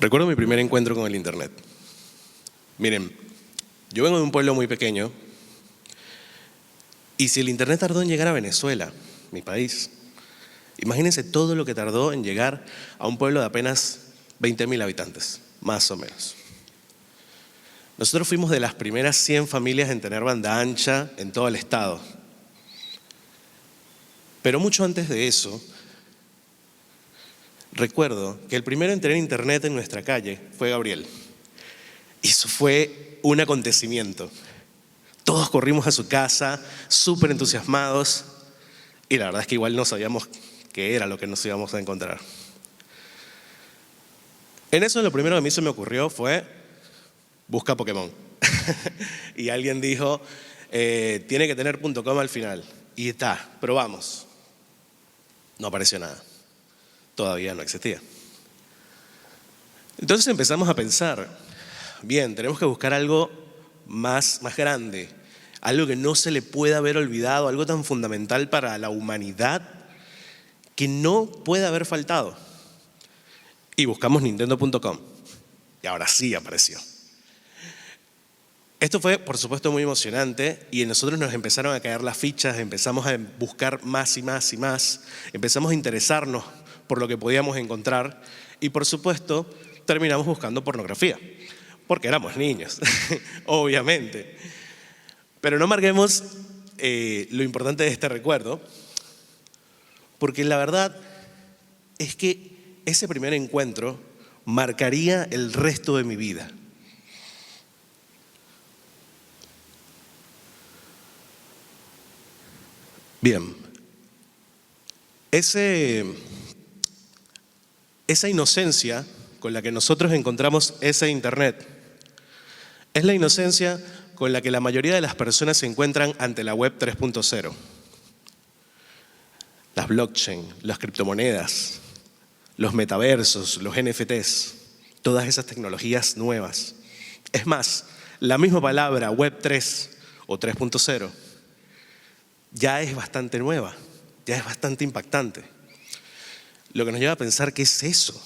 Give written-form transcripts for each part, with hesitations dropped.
Recuerdo mi primer encuentro con el Internet. Miren, yo vengo de un pueblo muy pequeño y si el Internet tardó en llegar a Venezuela, mi país, imagínense todo lo que tardó en llegar a un pueblo de apenas 20.000 habitantes, más o menos. Nosotros fuimos de las primeras 100 familias en tener banda ancha en todo el estado. Pero mucho antes de eso, recuerdo que el primero en tener internet en nuestra calle fue Gabriel. Y eso fue un acontecimiento. Todos corrimos a su casa, súper entusiasmados, y la verdad es que igual no sabíamos qué era lo que nos íbamos a encontrar. En eso lo primero que a mí se me ocurrió fue, busca Pokémon. Y alguien dijo, tiene que tener .com al final. Y está, probamos. No apareció nada. Todavía no existía. Entonces empezamos a pensar, bien, tenemos que buscar algo más grande, algo que no se le pueda haber olvidado, algo tan fundamental para la humanidad que no puede haber faltado. Y buscamos Nintendo.com. Y ahora sí apareció. Esto fue, por supuesto, muy emocionante y en nosotros nos empezaron a caer las fichas, empezamos a buscar más y más y más, empezamos a interesarnos por lo que podíamos encontrar y, por supuesto, terminamos buscando pornografía, porque éramos niños, obviamente. Pero no marquemos lo importante de este recuerdo, porque la verdad es que ese primer encuentro marcaría el resto de mi vida. Bien, esa inocencia con la que nosotros encontramos ese Internet es la inocencia con la que la mayoría de las personas se encuentran ante la web 3.0. Las blockchain, las criptomonedas, los metaversos, los NFTs, todas esas tecnologías nuevas. Es más, la misma palabra web 3 o 3.0 ya es bastante nueva, ya es bastante impactante. Lo que nos lleva a pensar, ¿qué es eso?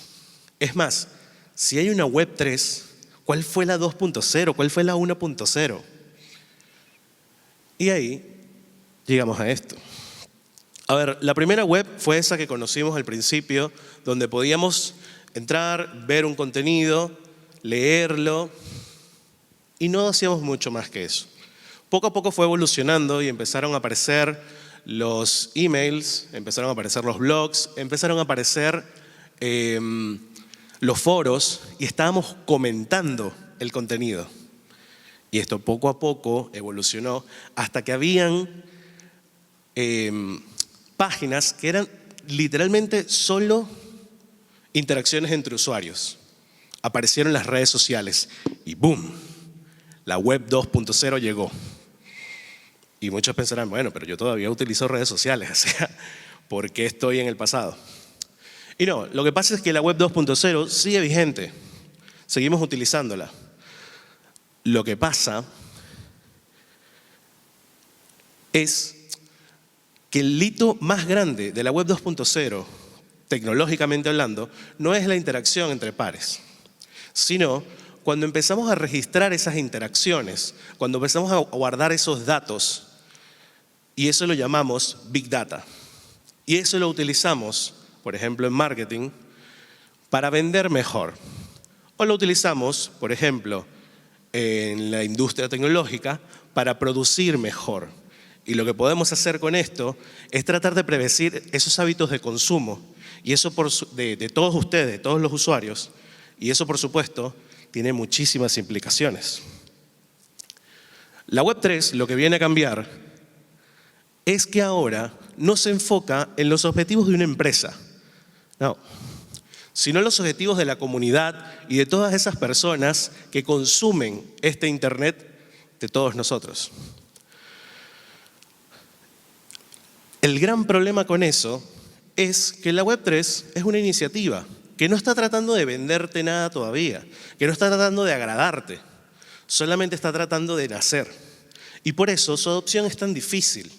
Es más, si hay una web 3, ¿cuál fue la 2.0? ¿Cuál fue la 1.0? Y ahí llegamos a esto. A ver, la primera web fue esa que conocimos al principio, donde podíamos entrar, ver un contenido, leerlo, y no hacíamos mucho más que eso. Poco a poco fue evolucionando y empezaron a aparecer los emails, empezaron a aparecer los blogs, empezaron a aparecer los foros y estábamos comentando el contenido. Y esto poco a poco evolucionó hasta que habían páginas que eran literalmente solo interacciones entre usuarios. Aparecieron las redes sociales y ¡boom! La web 2.0 llegó. Y muchos pensarán, bueno, pero yo todavía utilizo redes sociales, o sea, ¿por qué estoy en el pasado? Y no, lo que pasa es que la web 2.0 sigue vigente, seguimos utilizándola. Lo que pasa es que el hito más grande de la web 2.0, tecnológicamente hablando, no es la interacción entre pares, sino cuando empezamos a registrar esas interacciones, cuando empezamos a guardar esos datos, y eso lo llamamos Big Data. Y eso lo utilizamos, por ejemplo, en marketing, para vender mejor. O lo utilizamos, por ejemplo, en la industria tecnológica, para producir mejor. Y lo que podemos hacer con esto es tratar de predecir esos hábitos de consumo. Y eso de todos ustedes, de todos los usuarios. Y eso, por supuesto, tiene muchísimas implicaciones. La web 3 lo que viene a cambiar es que ahora no se enfoca en los objetivos de una empresa, no, sino en los objetivos de la comunidad y de todas esas personas que consumen este Internet de todos nosotros. El gran problema con eso es que la web 3 es una iniciativa que no está tratando de venderte nada todavía, que no está tratando de agradarte, solamente está tratando de nacer. Y por eso su adopción es tan difícil,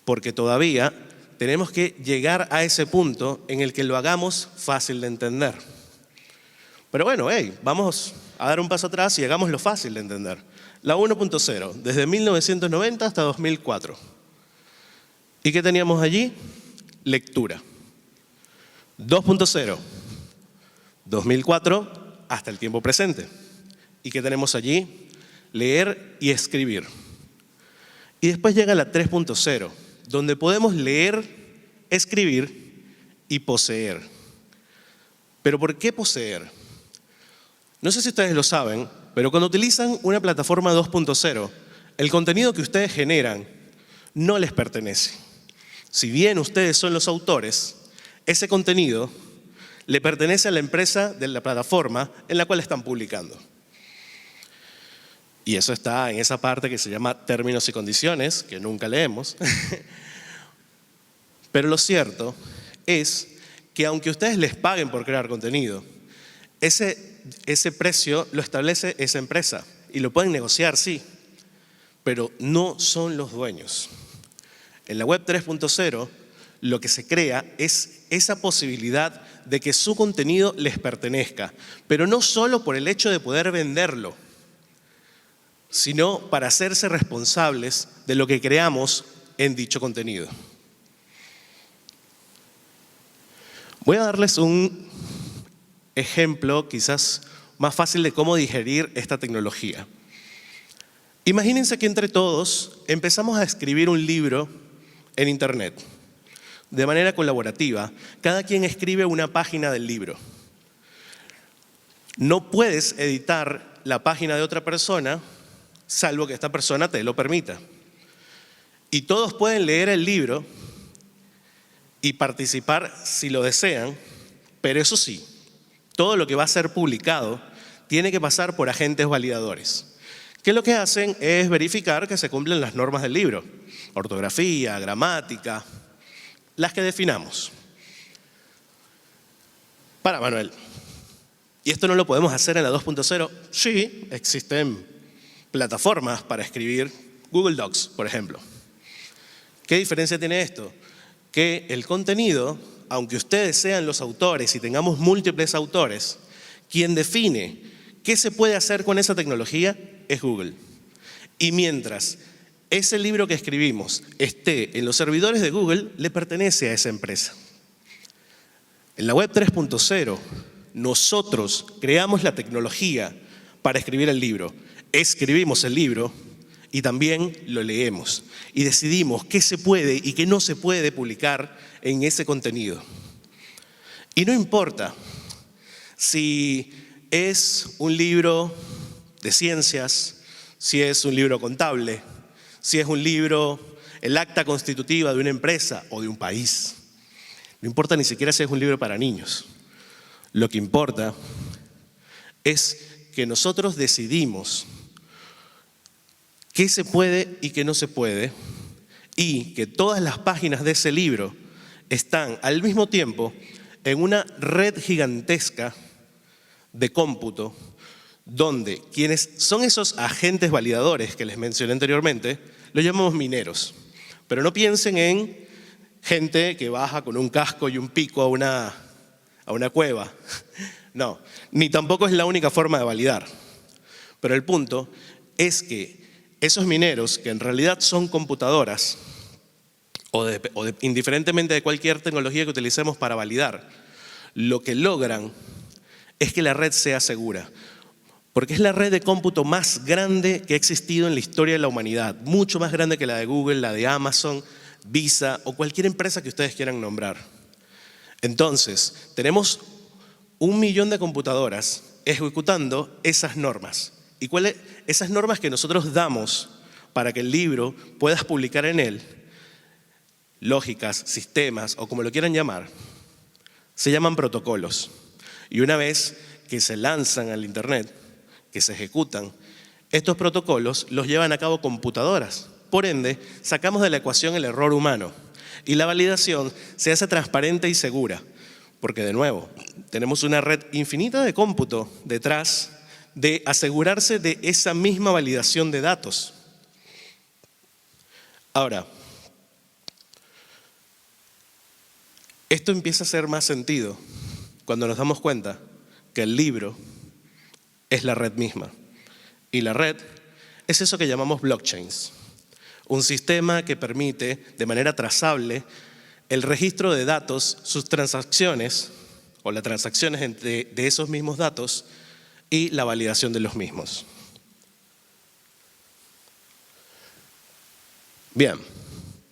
porque todavía tenemos que llegar a ese punto en el que lo hagamos fácil de entender. Pero bueno, hey, vamos a dar un paso atrás y hagámoslo fácil de entender. La 1.0, desde 1990 hasta 2004. ¿Y qué teníamos allí? Lectura. 2.0, 2004 hasta el tiempo presente. ¿Y qué tenemos allí? Leer y escribir. Y después llega la 3.0, donde podemos leer, escribir y poseer. ¿Pero por qué poseer? No sé si ustedes lo saben, pero cuando utilizan una plataforma 2.0, el contenido que ustedes generan no les pertenece. Si bien ustedes son los autores, ese contenido le pertenece a la empresa de la plataforma en la cual están publicando. Y eso está en esa parte que se llama términos y condiciones, que nunca leemos. Pero lo cierto es que aunque ustedes les paguen por crear contenido, ese precio lo establece esa empresa y lo pueden negociar, sí, pero no son los dueños. En la web 3.0 lo que se crea es esa posibilidad de que su contenido les pertenezca, pero no solo por el hecho de poder venderlo, sino para hacerse responsables de lo que creamos en dicho contenido. Voy a darles un ejemplo quizás más fácil de cómo digerir esta tecnología. Imagínense que entre todos empezamos a escribir un libro en Internet. De manera colaborativa, cada quien escribe una página del libro. No puedes editar la página de otra persona, salvo que esta persona te lo permita. Y todos pueden leer el libro y participar si lo desean, pero eso sí, todo lo que va a ser publicado tiene que pasar por agentes validadores, que lo que hacen es verificar que se cumplen las normas del libro, ortografía, gramática, las que definamos. Para Manuel, ¿y esto no lo podemos hacer en la 2.0? Sí, existen plataformas para escribir Google Docs, por ejemplo. ¿Qué diferencia tiene esto? Que el contenido, aunque ustedes sean los autores y tengamos múltiples autores, quien define qué se puede hacer con esa tecnología es Google. Y mientras ese libro que escribimos esté en los servidores de Google, le pertenece a esa empresa. En la web 3.0, nosotros creamos la tecnología para escribir el libro. Escribimos el libro y también lo leemos. Y decidimos qué se puede y qué no se puede publicar en ese contenido. Y no importa si es un libro de ciencias, si es un libro contable, si es un libro, el acta constitutiva de una empresa o de un país. No importa ni siquiera si es un libro para niños. Lo que importa es que nosotros decidimos qué se puede y qué no se puede, y que todas las páginas de ese libro están al mismo tiempo en una red gigantesca de cómputo, donde quienes son esos agentes validadores que les mencioné anteriormente, los llamamos mineros. Pero no piensen en gente que baja con un casco y un pico a una cueva. No, ni tampoco es la única forma de validar. Pero el punto es que esos mineros, que en realidad son computadoras, indiferentemente de cualquier tecnología que utilicemos para validar, lo que logran es que la red sea segura. Porque es la red de cómputo más grande que ha existido en la historia de la humanidad, mucho más grande que la de Google, la de Amazon, Visa o cualquier empresa que ustedes quieran nombrar. Entonces, tenemos 1 millón de computadoras ejecutando esas normas. ¿Y cuáles? Esas normas que nosotros damos para que el libro puedas publicar en él, lógicas, sistemas o como lo quieran llamar, se llaman protocolos. Y una vez que se lanzan al Internet, que se ejecutan, estos protocolos los llevan a cabo computadoras. Por ende, sacamos de la ecuación el error humano y la validación se hace transparente y segura, porque de nuevo, tenemos una red infinita de cómputo detrás de asegurarse de esa misma validación de datos. Ahora, esto empieza a hacer más sentido cuando nos damos cuenta que el libro es la red misma. Y la red es eso que llamamos blockchains, un sistema que permite de manera trazable el registro de datos, sus transacciones o las transacciones de esos mismos datos y la validación de los mismos. Bien,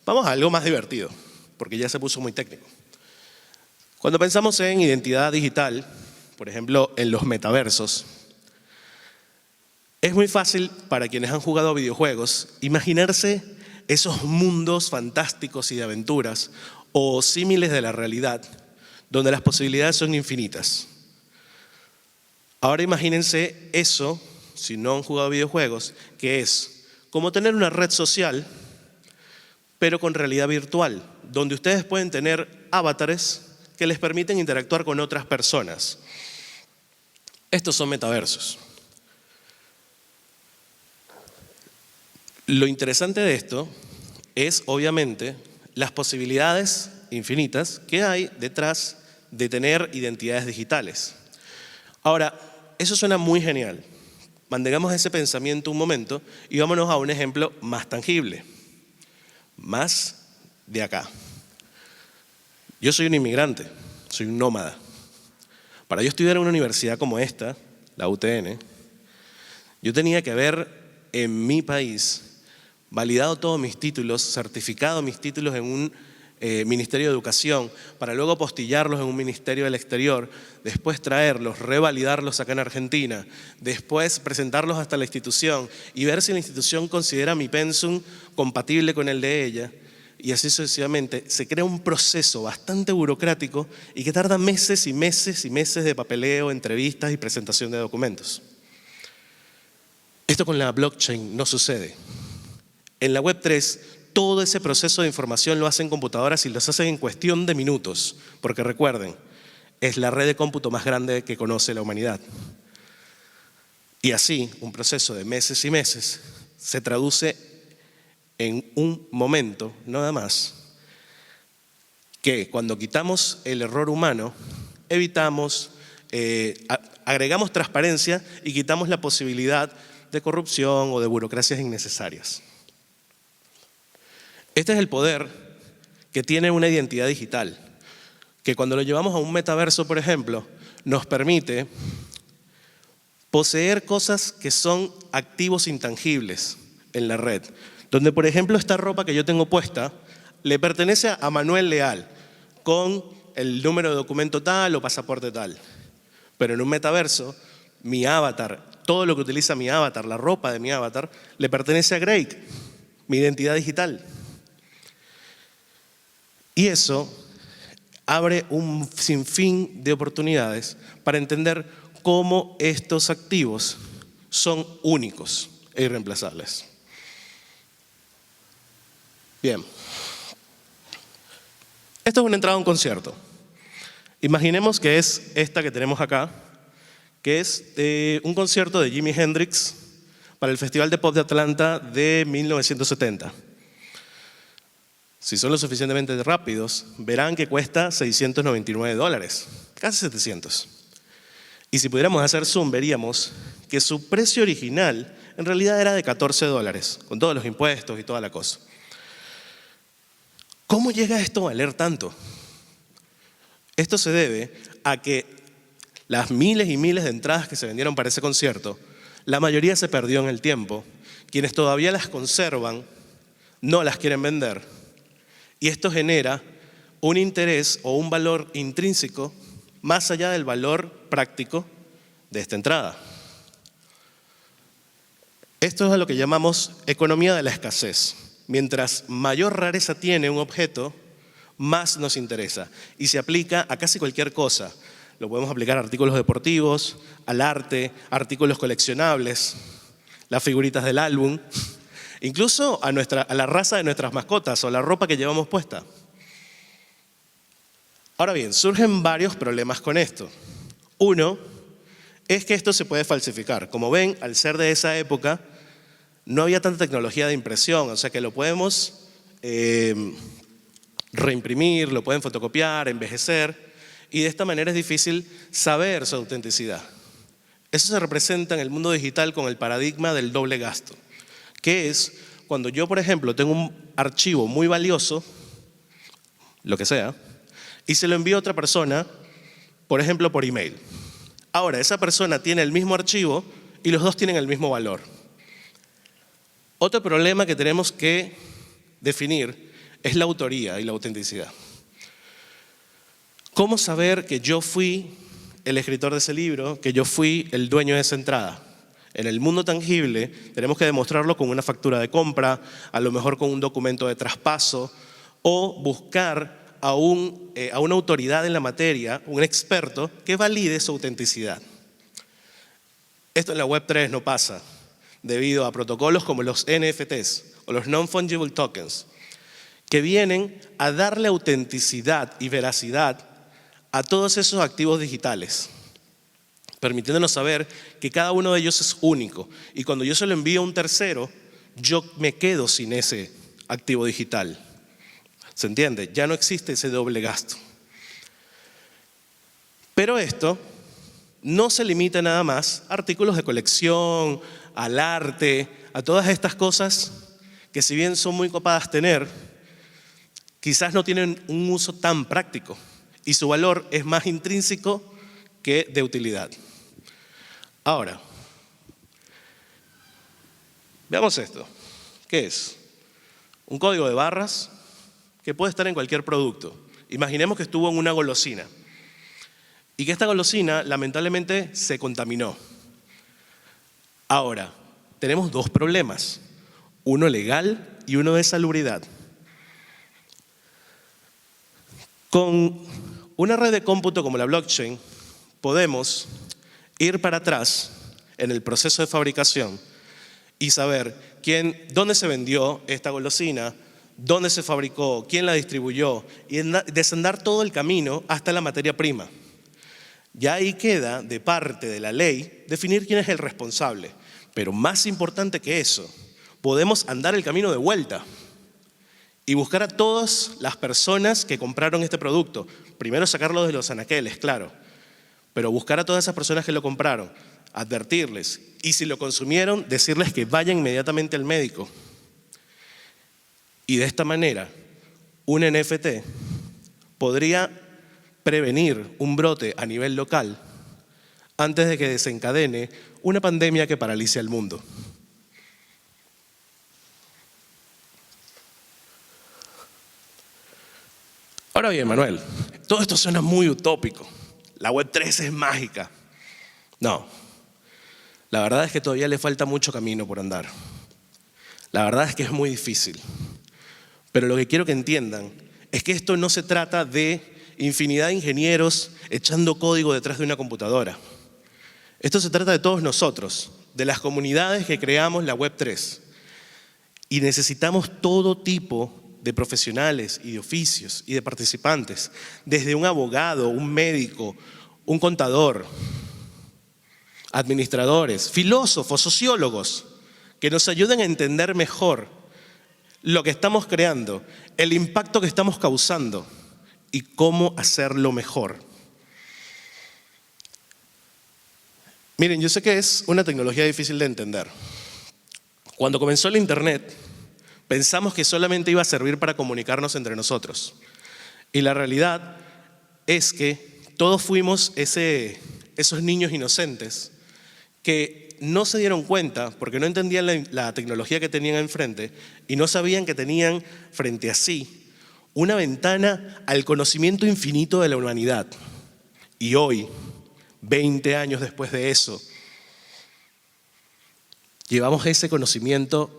vamos a algo más divertido, porque ya se puso muy técnico. Cuando pensamos en identidad digital, por ejemplo, en los metaversos, es muy fácil para quienes han jugado a videojuegos imaginarse esos mundos fantásticos y de aventuras o símiles de la realidad, donde las posibilidades son infinitas. Ahora imagínense eso, si no han jugado a videojuegos, que es como tener una red social, pero con realidad virtual, donde ustedes pueden tener avatares que les permiten interactuar con otras personas. Estos son metaversos. Lo interesante de esto es, obviamente, las posibilidades infinitas que hay detrás de tener identidades digitales. Ahora, eso suena muy genial. Mantengamos ese pensamiento un momento y vámonos a un ejemplo más tangible, más de acá. Yo soy un inmigrante, soy un nómada. Para yo estudiar en una universidad como esta, la UTN, yo tenía que haber en mi país validado todos mis títulos, certificado mis títulos en un Ministerio de Educación, para luego apostillarlos en un Ministerio del Exterior, después traerlos, revalidarlos acá en Argentina, después presentarlos hasta la institución y ver si la institución considera mi pensum compatible con el de ella, y así sucesivamente. Se crea un proceso bastante burocrático y que tarda meses y meses y meses de papeleo, entrevistas y presentación de documentos. Esto con la blockchain no sucede. En la Web3, todo ese proceso de información lo hacen computadoras y lo hacen en cuestión de minutos, porque recuerden, es la red de cómputo más grande que conoce la humanidad. Y así, un proceso de meses y meses se traduce en un momento, nada más, que cuando quitamos el error humano, evitamos, agregamos transparencia y quitamos la posibilidad de corrupción o de burocracias innecesarias. Este es el poder que tiene una identidad digital, que cuando lo llevamos a un metaverso, por ejemplo, nos permite poseer cosas que son activos intangibles en la red. Donde, por ejemplo, esta ropa que yo tengo puesta le pertenece a Manuel Leal, con el número de documento tal o pasaporte tal. Pero en un metaverso, mi avatar, todo lo que utiliza mi avatar, la ropa de mi avatar, le pertenece a Greg, mi identidad digital. Y eso abre un sinfín de oportunidades para entender cómo estos activos son únicos e irreemplazables. Bien. Esto es una entrada a un concierto. Imaginemos que es esta que tenemos acá, que es un concierto de Jimi Hendrix para el Festival de Pop de Atlanta de 1970. Si son lo suficientemente rápidos, verán que cuesta $699, casi 700. Y si pudiéramos hacer zoom, veríamos que su precio original en realidad era de $14, con todos los impuestos y toda la cosa. ¿Cómo llega esto a valer tanto? Esto se debe a que las miles y miles de entradas que se vendieron para ese concierto, la mayoría se perdió en el tiempo. Quienes todavía las conservan no las quieren vender. Y esto genera un interés o un valor intrínseco más allá del valor práctico de esta entrada. Esto es a lo que llamamos economía de la escasez. Mientras mayor rareza tiene un objeto, más nos interesa. Y se aplica a casi cualquier cosa. Lo podemos aplicar a artículos deportivos, al arte, artículos coleccionables, las figuritas del álbum, incluso a la raza de nuestras mascotas o la ropa que llevamos puesta. Ahora bien, surgen varios problemas con esto. Uno es que esto se puede falsificar. Como ven, al ser de esa época, no había tanta tecnología de impresión, o sea que lo podemos reimprimir, lo pueden fotocopiar, envejecer, y de esta manera es difícil saber su autenticidad. Eso se representa en el mundo digital con el paradigma del doble gasto, que es cuando yo, por ejemplo, tengo un archivo muy valioso, lo que sea, y se lo envío a otra persona, por ejemplo, por email. Ahora, esa persona tiene el mismo archivo y los dos tienen el mismo valor. Otro problema que tenemos que definir es la autoría y la autenticidad. ¿Cómo saber que yo fui el escritor de ese libro, que yo fui el dueño de esa entrada? En el mundo tangible tenemos que demostrarlo con una factura de compra, a lo mejor con un documento de traspaso, o buscar a una autoridad en la materia, un experto, que valide su autenticidad. Esto en la Web3 no pasa, debido a protocolos como los NFTs o los Non-Fungible Tokens, que vienen a darle autenticidad y veracidad a todos esos activos digitales, permitiéndonos saber que cada uno de ellos es único. Y cuando yo se lo envío a un tercero, yo me quedo sin ese activo digital. ¿Se entiende? Ya no existe ese doble gasto. Pero esto no se limita nada más a artículos de colección, al arte, a todas estas cosas que si bien son muy copadas tener, quizás no tienen un uso tan práctico y su valor es más intrínseco que de utilidad. Ahora, veamos esto. ¿Qué es? Un código de barras que puede estar en cualquier producto. Imaginemos que estuvo en una golosina y que esta golosina lamentablemente se contaminó. Ahora, tenemos dos problemas, uno legal y uno de salubridad. Con una red de cómputo como la blockchain, podemos ir para atrás en el proceso de fabricación y saber dónde se vendió esta golosina, dónde se fabricó, quién la distribuyó y desandar todo el camino hasta la materia prima. Ya ahí queda de parte de la ley definir quién es el responsable. Pero más importante que eso, podemos andar el camino de vuelta y buscar a todas las personas que compraron este producto. Primero sacarlo de los anaqueles, claro, pero buscar a todas esas personas que lo compraron, advertirles y si lo consumieron, decirles que vayan inmediatamente al médico. Y de esta manera, un NFT podría prevenir un brote a nivel local antes de que desencadene una pandemia que paralice al mundo. Ahora bien, Manuel, todo esto suena muy utópico. La Web3 es mágica. No, la verdad es que todavía le falta mucho camino por andar. La verdad es que es muy difícil. Pero lo que quiero que entiendan es que esto no se trata de infinidad de ingenieros echando código detrás de una computadora. Esto se trata de todos nosotros, de las comunidades que creamos la Web3. Y necesitamos todo tipo de profesionales y de oficios y de participantes, desde un abogado, un médico, un contador, administradores, filósofos, sociólogos, que nos ayuden a entender mejor lo que estamos creando, el impacto que estamos causando y cómo hacerlo mejor. Miren, yo sé que es una tecnología difícil de entender. Cuando comenzó el Internet, pensamos que solamente iba a servir para comunicarnos entre nosotros. Y la realidad es que todos fuimos esos niños inocentes que no se dieron cuenta porque no entendían la tecnología que tenían enfrente y no sabían que tenían frente a sí una ventana al conocimiento infinito de la humanidad. Y hoy, 20 años después de eso, llevamos ese conocimiento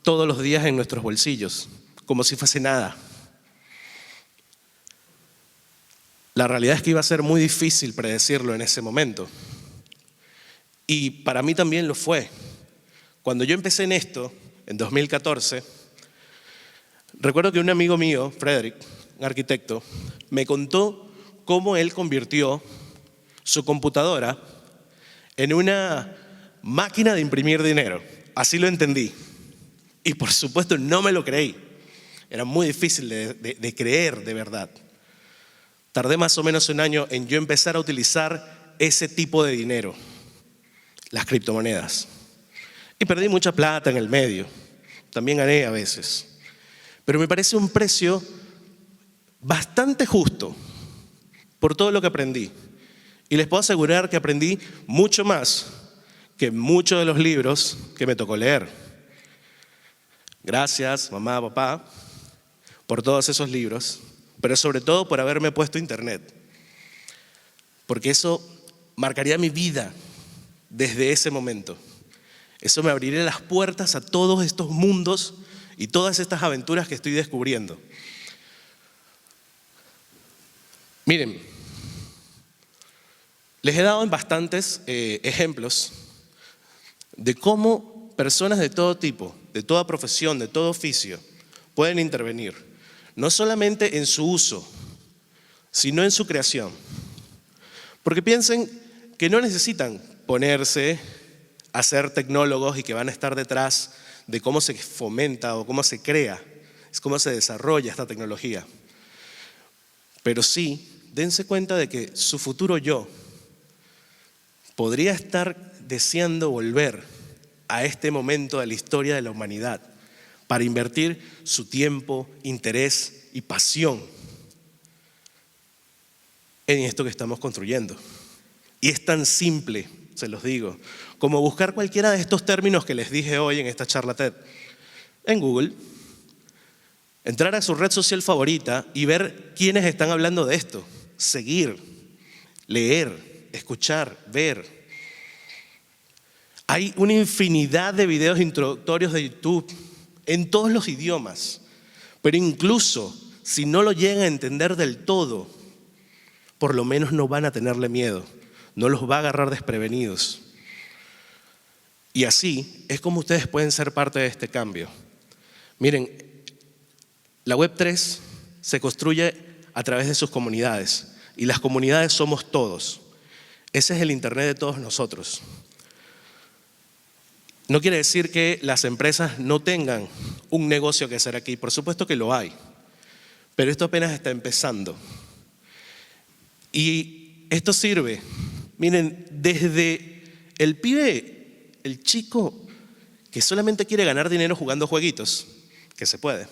todos los días en nuestros bolsillos, como si fuese nada. La realidad es que iba a ser muy difícil predecirlo en ese momento. Y para mí también lo fue. Cuando yo empecé en esto, en 2014, recuerdo que un amigo mío, Frederick, un arquitecto, me contó cómo él convirtió su computadora en una máquina de imprimir dinero. Así lo entendí. Y por supuesto no me lo creí. Era muy difícil de creer de verdad. Tardé más o menos un año en yo empezar a utilizar ese tipo de dinero, las criptomonedas. Y perdí mucha plata en el medio. También gané a veces. Pero me parece un precio bastante justo por todo lo que aprendí. Y les puedo asegurar que aprendí mucho más que muchos de los libros que me tocó leer. Gracias, mamá, papá, por todos esos libros, pero sobre todo por haberme puesto internet. Porque eso marcaría mi vida desde ese momento. Eso me abriría las puertas a todos estos mundos y todas estas aventuras que estoy descubriendo. Miren, les he dado en bastantes ejemplos de cómo personas de todo tipo, de toda profesión, de todo oficio, pueden intervenir, no solamente en su uso, sino en su creación. Porque piensen que no necesitan ponerse a ser tecnólogos y que van a estar detrás de cómo se fomenta o cómo se crea, cómo se desarrolla esta tecnología. Pero sí, dense cuenta de que su futuro yo podría estar deseando volver a este momento de la historia de la humanidad para invertir su tiempo, interés y pasión en esto que estamos construyendo. Y es tan simple, se los digo, como buscar cualquiera de estos términos que les dije hoy en esta charla TED en Google, entrar a su red social favorita y ver quiénes están hablando de esto, seguir, leer, escuchar, ver. Hay una infinidad de videos introductorios de YouTube en todos los idiomas, pero incluso si no lo llegan a entender del todo, por lo menos no van a tenerle miedo, no los va a agarrar desprevenidos. Y así es como ustedes pueden ser parte de este cambio. Miren, la Web3 se construye a través de sus comunidades y las comunidades somos todos. Ese es el internet de todos nosotros. No quiere decir que las empresas no tengan un negocio que hacer aquí, por supuesto que lo hay, pero esto apenas está empezando. Y esto sirve, miren, desde el pibe, el chico que solamente quiere ganar dinero jugando jueguitos, que se puede,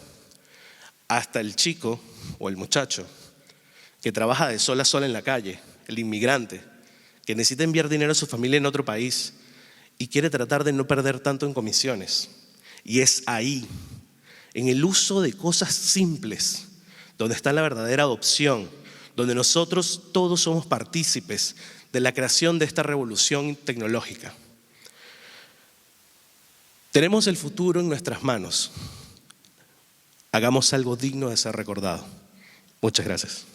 hasta el chico o el muchacho que trabaja de sol a sol en la calle, el inmigrante, que necesita enviar dinero a su familia en otro país y quiere tratar de no perder tanto en comisiones. Y es ahí, en el uso de cosas simples, donde está la verdadera adopción, donde nosotros todos somos partícipes de la creación de esta revolución tecnológica. Tenemos el futuro en nuestras manos. Hagamos algo digno de ser recordado. Muchas gracias.